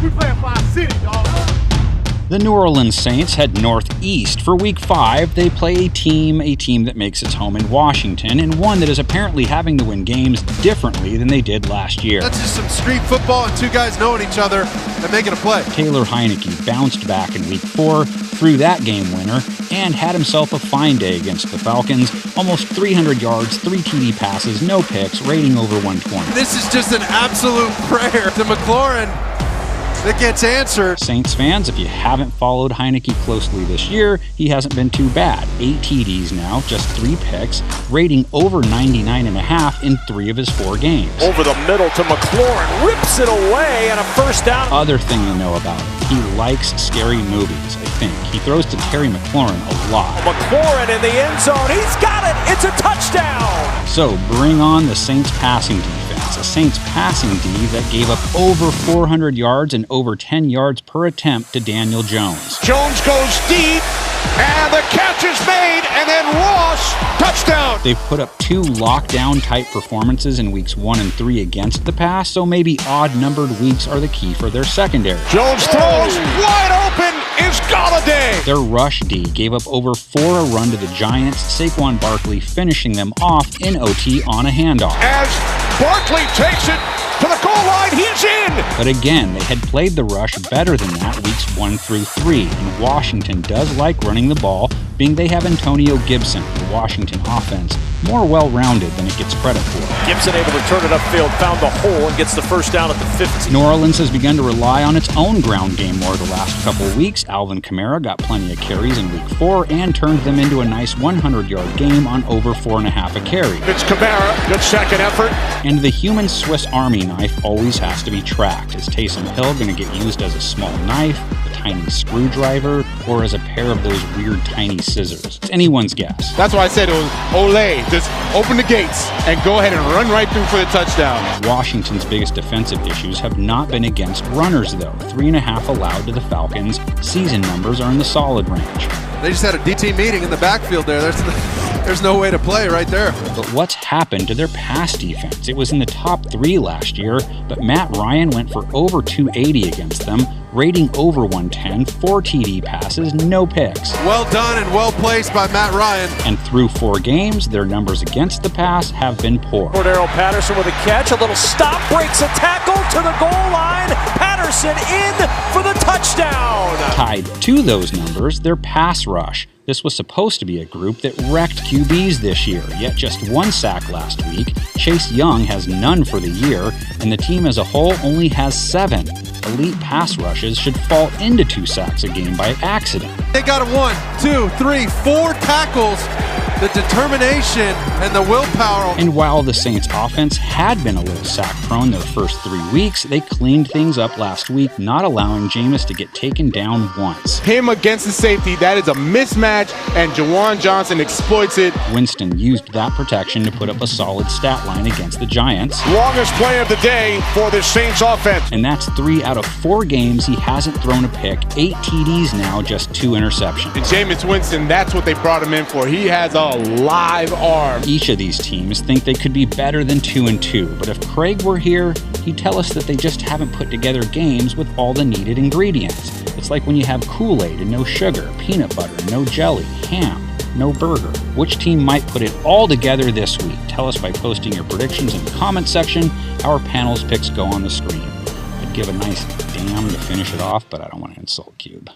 We playing Five City, dog. The New Orleans Saints head northeast. For Week 5, they play a team that makes its home in Washington, and one that is apparently having to win games differently than they did last year. That's just some street football and two guys knowing each other and making a play. Taylor HEINICKE bounced back in Week 4, threw that game winner, and had himself a fine day against the Falcons. Almost 300 yards, 3 TD passes, no picks, rating over 120. This is just an absolute prayer to McLaurin that gets answered. Saints fans, if you haven't followed HEINICKE closely this year, he hasn't been too bad. 8 TDs now, just 3 picks, rating over 99.5 in 3 of his 4 games. Over the middle to McLaurin, rips it away, and a first down. Other thing to know about him, he likes scary movies, I think. He throws to Terry McLaurin a lot. McLaurin in the end zone, he's got it, it's a touchdown! So bring on the Saints passing defense. A Saints passing D that gave up over 400 yards and over 10 yards per attempt to Daniel Jones. Jones goes deep, and the catch is made, and then Ross, touchdown! They've put up 2 lockdown-type performances in Weeks 1 and 3 against the pass, so maybe odd-numbered weeks are the key for their secondary. Jones throws, wide open is Galladay! Their rush D gave up over 4 a run to the Giants, Saquon Barkley finishing them off in OT on a handoff. As Barkley takes it to the goal line, he's in! But again, they had played the rush better than that Weeks 1 through 3, and Washington does like running the ball, being they have Antonio Gibson, the Washington offense, more well-rounded than it gets credit for. Gibson able to turn it upfield, found the hole, and gets the first down at the 15. New Orleans has begun to rely on its own ground game more the last couple weeks. Alvin Kamara got plenty of carries in Week 4 and turned them into a nice 100-yard game on over 4.5 a carry. It's Kamara, good second effort. And the human Swiss Army knife always has to be tracked. Is Taysom Hill going to get used as a small knife, a tiny screwdriver, or as a pair of those weird tiny scissors? It's anyone's guess. That's why I said it was Olay. Just open the gates and go ahead and run right through for the touchdown. Washington's biggest defensive issues have not been against runners, though. 3.5 allowed to the Falcons. Season numbers are in the solid range. They just had a DT meeting in the backfield there. There's no way to play right there. But what's happened to their pass defense? It was in the top 3 last year, but Matt Ryan went for over 280 against them, rating over 110, 4 TD passes, no picks. Well done and well placed by Matt Ryan. And through 4 games, their numbers against the pass have been poor. Cordero Patterson with a catch, a little stop, breaks a tackle to the goal line. Patterson in for the touchdown. Tied to those numbers, their pass rush. This was supposed to be a group that wrecked QBs this year, yet just 1 sack last week. Chase Young has none for the year, and the team as a whole only has 7. Elite pass rushes should fall into 2 sacks a game by accident. They got a 1, 2, 3, 4 tackles. The determination and the willpower. And while the Saints offense had been a little sack-prone their first 3 weeks, they cleaned things up last week, not allowing Jameis to get taken down once. Him against the safety, that is a mismatch, and Juwan Johnson exploits it. Winston used that protection to put up a solid stat line against the Giants. Longest play of the day for the Saints offense. And that's 3 out of 4 games he hasn't thrown a pick, 8 TDs now, just 2 interceptions. And Jameis Winston, that's what they brought him in for. He has a live arm. Each of these teams think they could be better than 2-2, but if Craig were here, he'd tell us that they just haven't put together games with all the needed ingredients. It's like when you have Kool-Aid and no sugar, peanut butter, no jelly, ham, no burger. Which team might put it all together this week? Tell us by posting your predictions in the comment section. Our panel's picks go on the screen. I'd give a nice damn to finish it off, but I don't want to insult Cube.